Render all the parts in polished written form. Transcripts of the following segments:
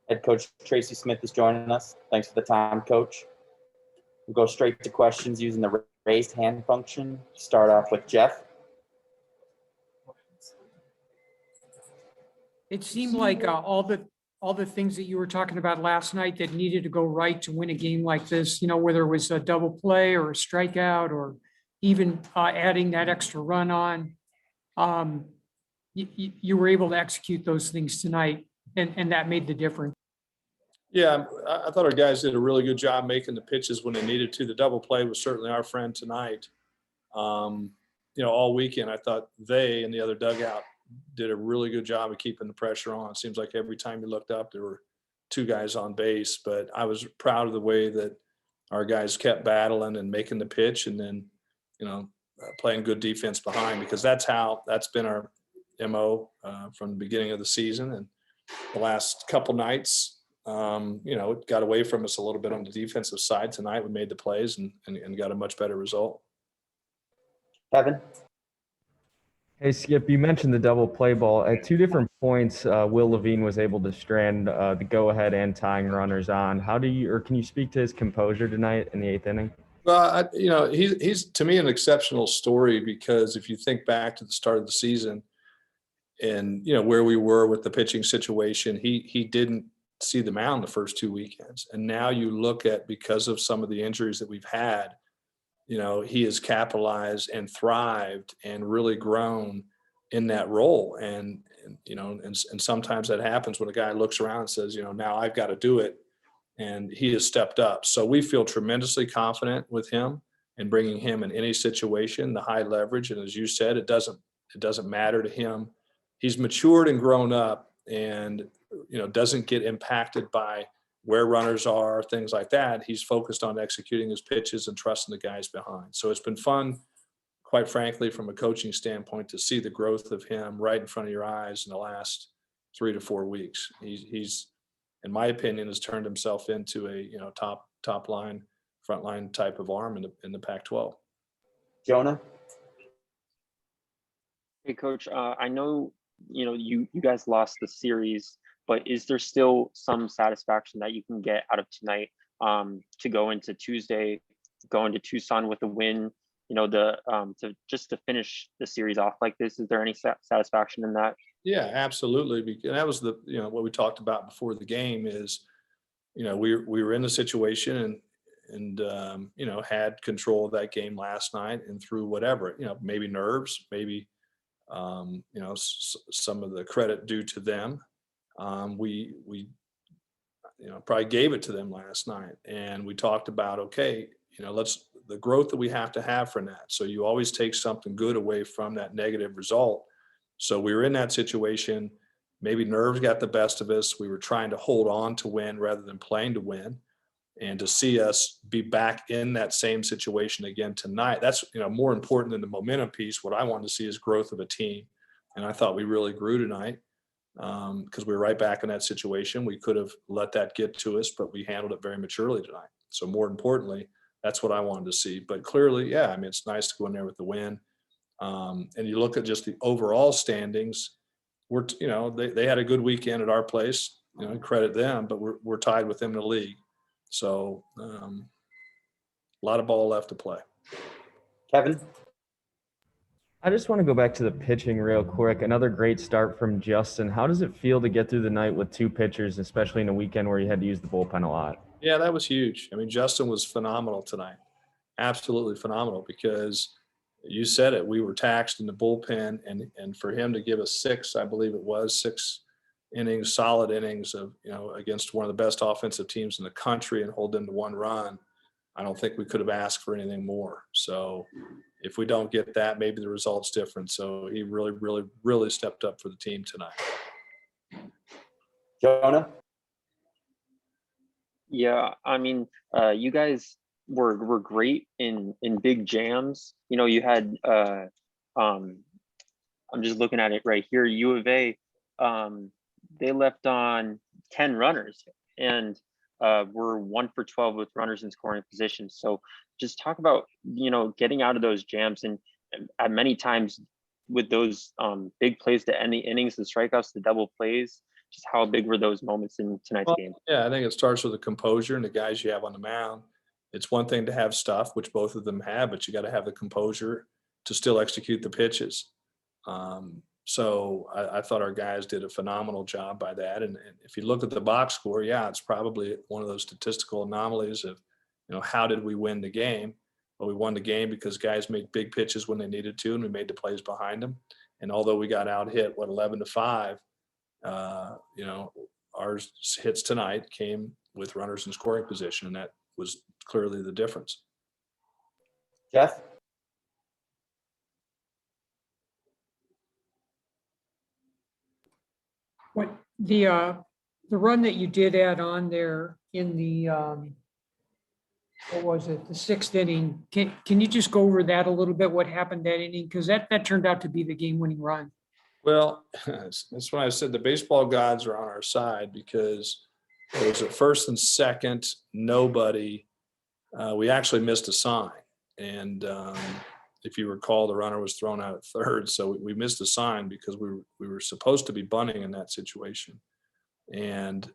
Head coach Tracy Smith is joining us. Thanks for the time, Coach. We'll go straight to questions using the raised hand function. Start off with Jeff. It seemed like all the things that you were talking about last night that needed to go right to win a game like this, whether it was a double play or a strikeout or even adding that extra run on, you were able to execute those things tonight, and that made the difference. Yeah, I thought our guys did a really good job making the pitches when they needed to. The double play was certainly our friend tonight. All weekend, I thought they and the other dugout did a really good job of keeping the pressure on. It seems like every time you looked up, there were two guys on base. But I was proud of the way that our guys kept battling and making the pitch, and then, playing good defense behind, because that's been our MO from the beginning of the season. And the last couple nights, it got away from us a little bit on the defensive side. Tonight we made the plays and got a much better result. Kevin. Hey, Skip, you mentioned the double play ball. At two different points, Will Levine was able to strand the go-ahead and tying runners on. Can you speak to his composure tonight in the eighth inning? Well, he's to me an exceptional story, because if you think back to the start of the season and, where we were with the pitching situation, he didn't see the mound the first 2 weekends. And now you look at, because of some of the injuries that we've had, he has capitalized and thrived and really grown in that role. And sometimes that happens when a guy looks around and says, now I've got to do it. And he has stepped up. So we feel tremendously confident with him and bringing him in any situation, the high leverage. And as you said, it doesn't matter to him. He's matured and grown up, and doesn't get impacted by where runners are, things like that. He's focused on executing his pitches and trusting the guys behind. So it's been fun, quite frankly, from a coaching standpoint, to see the growth of him right in front of your eyes in the last 3 to 4 weeks. He's in my opinion, has turned himself into a top line, front line type of arm in the Pac-12. Jonah. Hey, Coach. I know you guys lost the series, but is there still some satisfaction that you can get out of tonight to go into Tuesday, go into Tucson with a win? To finish the series off like this. Is there any satisfaction in that? Yeah, absolutely. And that was what we talked about before the game is, we were in the situation and had control of that game last night, and through whatever, maybe nerves, maybe, some of the credit due to them. We probably gave it to them last night, and we talked about, okay, the growth that we have to have from that. So you always take something good away from that negative result. So we were in that situation. Maybe nerves got the best of us. We were trying to hold on to win rather than playing to win. And to see us be back in that same situation again tonight, that's more important than the momentum piece. What I wanted to see is growth of a team. And I thought we really grew tonight because we were right back in that situation. We could have let that get to us, but we handled it very maturely tonight. So more importantly, that's what I wanted to see. But clearly, yeah, it's nice to go in there with the win. And you look at just the overall standings. They had a good weekend at our place. Credit them, but we're tied with them in the league. So a lot of ball left to play. Kevin. I just want to go back to the pitching real quick. Another great start from Justin. How does it feel to get through the night with two pitchers, especially in a weekend where you had to use the bullpen a lot? Yeah, that was huge. Justin was phenomenal tonight. Absolutely phenomenal, because you said it. We were taxed in the bullpen, and for him to give us six innings, solid innings of, against one of the best offensive teams in the country and hold them to one run, I don't think we could have asked for anything more. So if we don't get that, maybe the result's different. So he really, really, really stepped up for the team tonight. Jonah? Yeah, you guys were great in big jams. You had I'm just looking at it right here. U of A, they left on 10 runners and were 1 for 12 with runners in scoring position. So just talk about getting out of those jams, and at many times with those big plays to end the innings, the strikeouts, the double plays? Just how big were those moments in tonight's Well, game? yeah, I think it starts with the composure and the guys you have on the mound. It's one thing to have stuff, which both of them have, but you got to have the composure to still execute the pitches. So I thought our guys did a phenomenal job by that. And if you look at the box score, yeah, it's probably one of those statistical anomalies of, how did we win the game? Well, we won the game because guys made big pitches when they needed to, and we made the plays behind them. And although we got out hit, 11-5, our hits tonight came with runners in scoring position, and that was clearly the difference. Jeff? What the run that you did add on there in the what was it, the sixth inning? Can you just go over that a little bit? What happened that inning? Because that turned out to be the game-winning run. Well, that's why I said the baseball gods are on our side, because it was at first and second, nobody. We actually missed a sign, and if you recall, the runner was thrown out at third, so we missed a sign because we were supposed to be bunting in that situation, and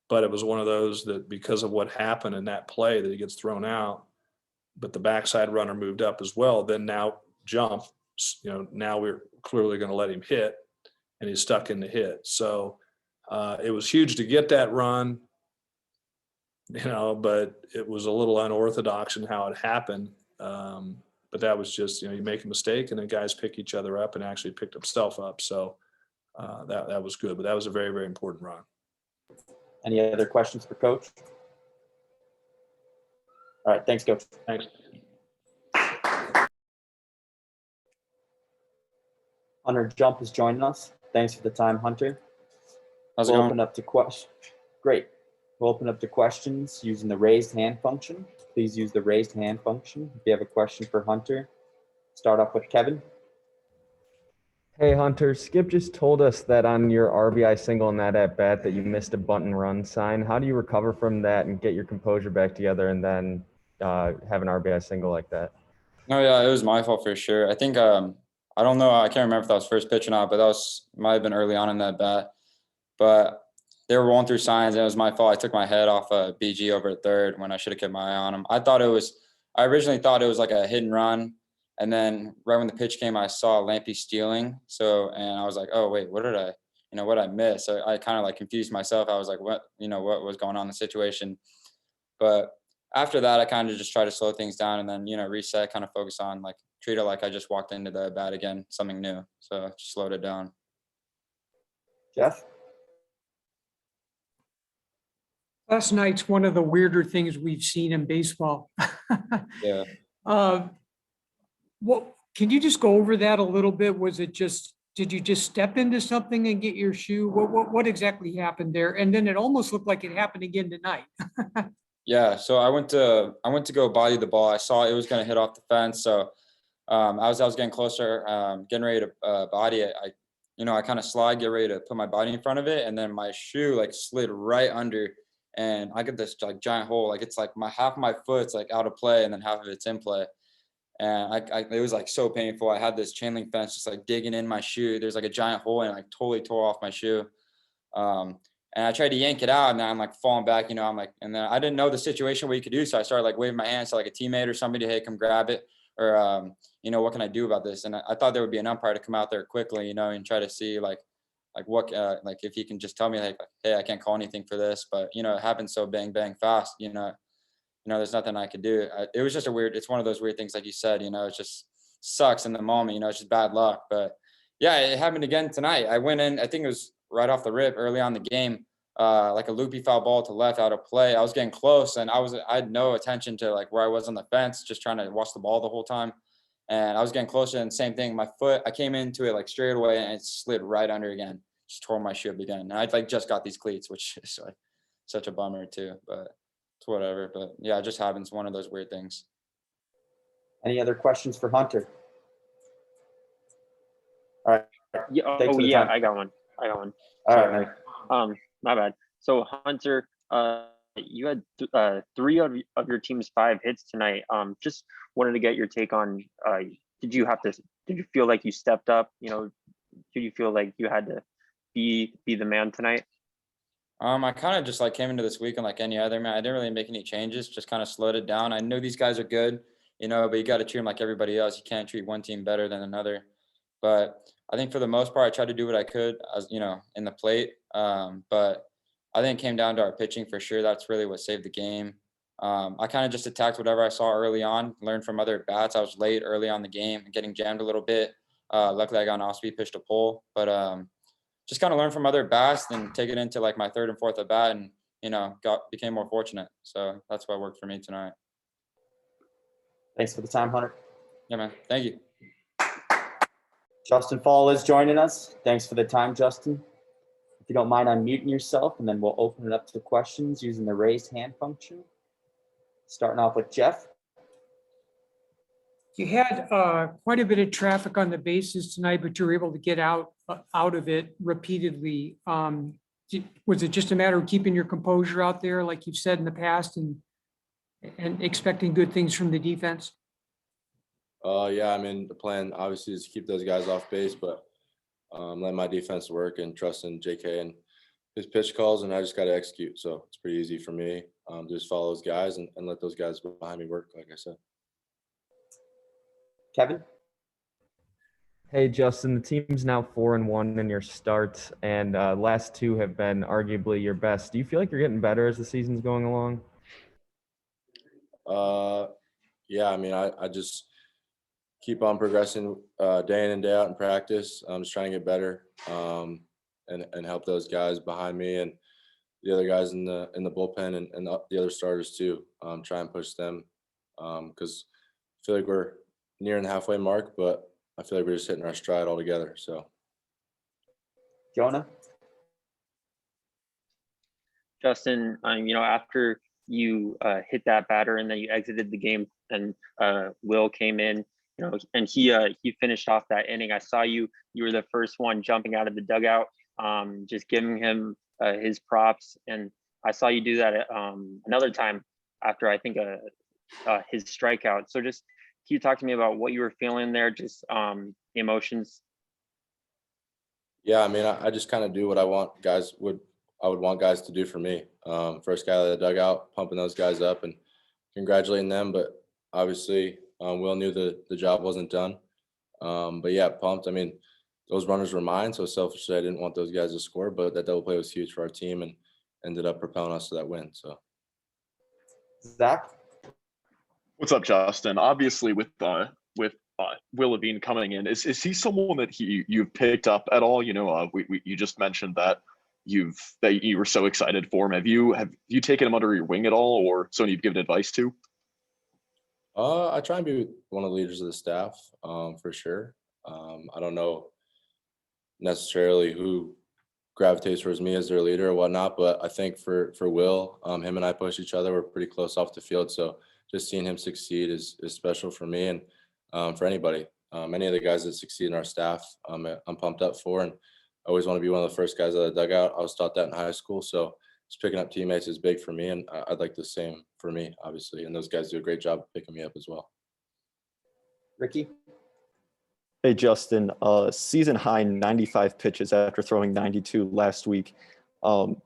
but it was one of those that because of what happened in that play that he gets thrown out, but the backside runner moved up as well. Then now jump, now we're clearly going to let him hit, and he's stuck in the hit. So it was huge to get that run, but it was a little unorthodox in how it happened. But that was just, you make a mistake and then guys pick each other up, and actually picked himself up. So that was good, but that was a very, very important run. Any other questions for Coach? All right, thanks, Coach. Thanks. Hunter Jump is joining us. Thanks for the time, Hunter. How's it We'll going? open up to questions. Great. We'll open up to questions using the raised hand function. Please use the raised hand function if you have a question for Hunter. Start off with Kevin. Hey, Hunter, Skip just told us that on your RBI single in that at bat that you missed a bunt and run sign. How do you recover from that and get your composure back together and then have an RBI single like that? No, yeah, it was my fault for sure. I think I don't know. I can't remember if that was first pitch or not, but might have been early on in that bat. But they were rolling through signs, and it was my fault. I took my head off a BG over at third when I should have kept my eye on him. I originally thought it was like a hit and run. And then right when the pitch came, I saw Lampy stealing. And I was like, oh, wait, what did I miss? So I kind of like confused myself. I was like, what was going on in the situation? But after that, I kind of just tried to slow things down and then, reset, kind of focus on treat it like I just walked into the bat again, something new. So just slowed it down. Jeff? Last night's one of the weirder things we've seen in baseball. Yeah. What can you just go over that a little bit? Did you just step into something and get your shoe? What exactly happened there? And then it almost looked like it happened again tonight. Yeah. So I went to go body the ball. I saw it was going to hit off the fence. So I was getting closer, getting ready to body it. I kind of slide, get ready to put my body in front of it, and then my shoe slid right under, and I get this giant hole. It's half of my foot's out of play, and then half of it's in play. And it was so painful. I had this chain link fence just digging in my shoe. There's a giant hole, and totally tore off my shoe. And I tried to yank it out, and I'm falling back, and then I didn't know the situation what you could do. So I started waving my hands to a teammate or somebody, hey, come grab it. Or, what can I do about this? And I thought there would be an umpire to come out there quickly, and try to see what, if he can just tell me hey, I can't call anything for this, but, it happened so bang, bang fast, there's nothing I could do. It was just it's one of those weird things, like you said, it just sucks in the moment, it's just bad luck. But yeah, it happened again tonight. I went in, I think it was right off the rip early on the game, a loopy foul ball to left out of play. I was getting close, and I had no attention to where I was on the fence, just trying to watch the ball the whole time. And I was getting closer, and same thing, my foot, I came into it straight away, and it slid right under again, just tore my shoe up again. And I just got these cleats, which is such a bummer too, but it's whatever. But yeah, it just happens, one of those weird things. Any other questions for Hunter? All right. Yeah, I got one. All right, man. My bad. So Hunter, you had 3 of your team's 5 hits tonight. Just wanted to get your take on. Did did you feel like you stepped up? Did you feel like you had to be the man tonight? I kind of just like came into this weekend like any other man. I didn't really make any changes, just kind of slowed it down. I know these guys are good, but you got to treat them like everybody else. You can't treat one team better than another. But I think for the most part, I tried to do what I could as, in the plate. But I think it came down to our pitching for sure. That's really what saved the game. I kind of just attacked whatever I saw early on, learned from other bats. I was late early on the game, getting jammed a little bit. Luckily, I got an off-speed pitch to pull. But just kind of learn from other bats and take it into like my third and fourth at bat and, became more fortunate. So that's what worked for me tonight. Thanks for the time, Hunter. Yeah, man. Thank you. Justin Fall is joining us. Thanks for the time, Justin. If you don't mind unmuting yourself, and then we'll open it up to questions using the raised hand function. Starting off with Jeff. You had quite a bit of traffic on the bases tonight, but you were able to get out of it repeatedly. Was it just a matter of keeping your composure out there, like you've said in the past, and expecting good things from the defense? Yeah, the plan obviously is to keep those guys off base, but let my defense work and trust in JK and his pitch calls, and I just got to execute. So it's pretty easy for me. Just follow those guys and let those guys behind me work, like I said. Kevin? Hey, Justin, the team's now 4-1 in your starts, and last two have been arguably your best. Do you feel like you're getting better as the season's going along? Yeah, I just keep on progressing day in and day out in practice. I'm just trying to get better and help those guys behind me and the other guys in the bullpen and the other starters too. Try and push them because I feel like we're nearing the halfway mark, but I feel like we're just hitting our stride all together. So, Jonah? Justin, after you hit that batter and then you exited the game and Will came in, and he finished off that inning. I saw you were the first one jumping out of the dugout, just giving him his props. And I saw you do that another time after I think his strikeout. So just, can you talk to me about what you were feeling there, just emotions? yeah, I just kind of do what I want I would want guys to do for me. First guy out of the dugout, pumping those guys up and congratulating them. But obviously, Will knew the job wasn't done. But yeah, pumped. Those runners were mine, so selfishly I didn't want those guys to score. But that double play was huge for our team and ended up propelling us to that win. So, Zach? What's up, Justin? Obviously, with Will Levine coming in, is he someone that you've picked up at all? You just mentioned that you were so excited for him. Have you taken him under your wing at all, or someone you've given advice to? I try and be one of the leaders of the staff, for sure. I don't know necessarily who gravitates towards me as their leader or whatnot, but I think for Will, him and I push each other. We're pretty close off the field, so just seeing him succeed is special for me and for anybody. Any of the guys that succeed in our staff, I'm pumped up for, and I always want to be one of the first guys out of the dugout. I was taught that in high school, so just picking up teammates is big for me, and I'd like the same for me, obviously. And those guys do a great job picking me up as well. Ricky? Hey, Justin, season high 95 pitches after throwing 92 last week.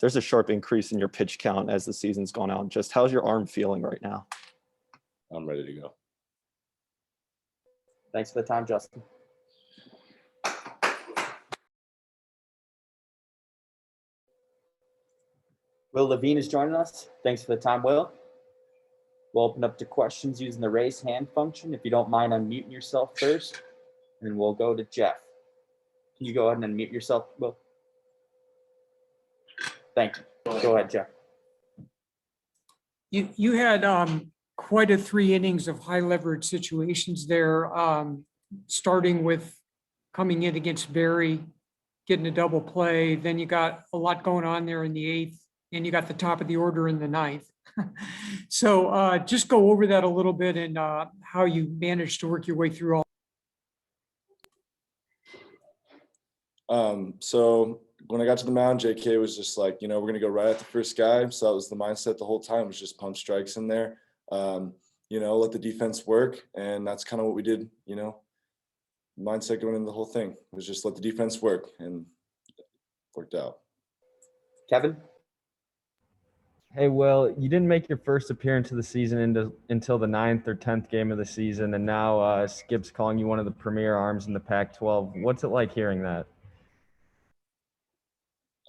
There's a sharp increase in your pitch count as the season's gone on. Just how's your arm feeling right now? I'm ready to go. Thanks for the time, Justin. Will Levine is joining us. Thanks for the time, Will. We'll open up to questions using the raise hand function. If you don't mind unmuting yourself first, and then we'll go to Jeff. Can you go ahead and unmute yourself, Will? Thank you. Go ahead, Jeff. You had quite a 3 innings of high leverage situations there, starting with coming in against Barry, getting a double play. Then you got a lot going on there in the 8th, and you got the top of the order in the 9th. So just go over that a little bit and how you managed to work your way through all. So when I got to the mound, JK was just like, we're going to go right at the first guy. So that was the mindset the whole time, was just pump strikes in there. Let the defense work. And that's kind of what we did, mindset going into the whole thing. It was just let the defense work, and it worked out. Kevin? Hey, Will, you didn't make your first appearance of the season until the 9th or 10th game of the season, and now Skip's calling you one of the premier arms in the Pac-12. What's it like hearing that?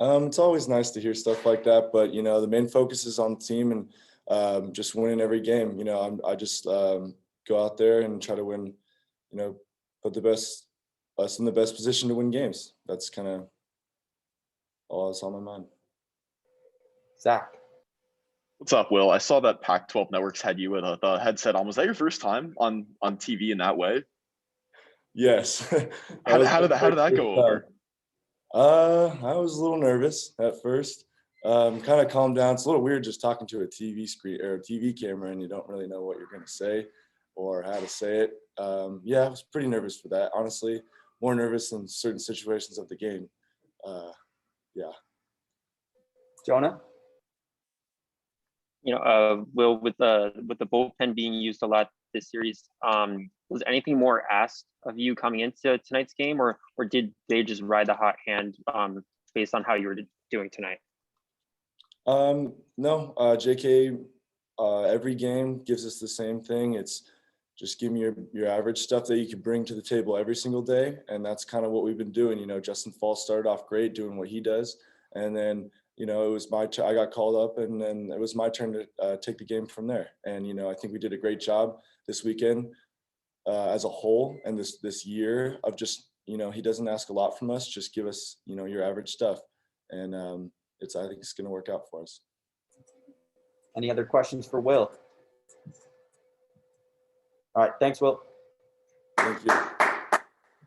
It's always nice to hear stuff like that, but the main focus is on the team and just winning every game. I just go out there and try to win. Put us in the best position to win games. That's kind of all that's on my mind. Zach? What's up, Will? I saw that Pac-12 Networks had you with the headset on. Was that your first time on TV in that way? Yes. How did that go over? I was a little nervous at first. Kind of calmed down. It's a little weird just talking to a TV screen or a TV camera and you don't really know what you're going to say or how to say it. Yeah, I was pretty nervous for that. Honestly, more nervous in certain situations of the game. Yeah. Jonah? Will, with the bullpen being used a lot this series, was anything more asked of you coming into tonight's game, or did they just ride the hot hand based on how you were doing tonight? No, JK, every game gives us the same thing. It's just give me your average stuff that you can bring to the table every single day, and that's kind of what we've been doing. Justin Fall started off great doing what he does, and then it was my turn. I got called up, and then it was my turn to take the game from there. And I think we did a great job this weekend as a whole, and this year of just he doesn't ask a lot from us. Just give us your average stuff, and I think it's going to work out for us. Any other questions for Will? All right, thanks, Will. Thank you.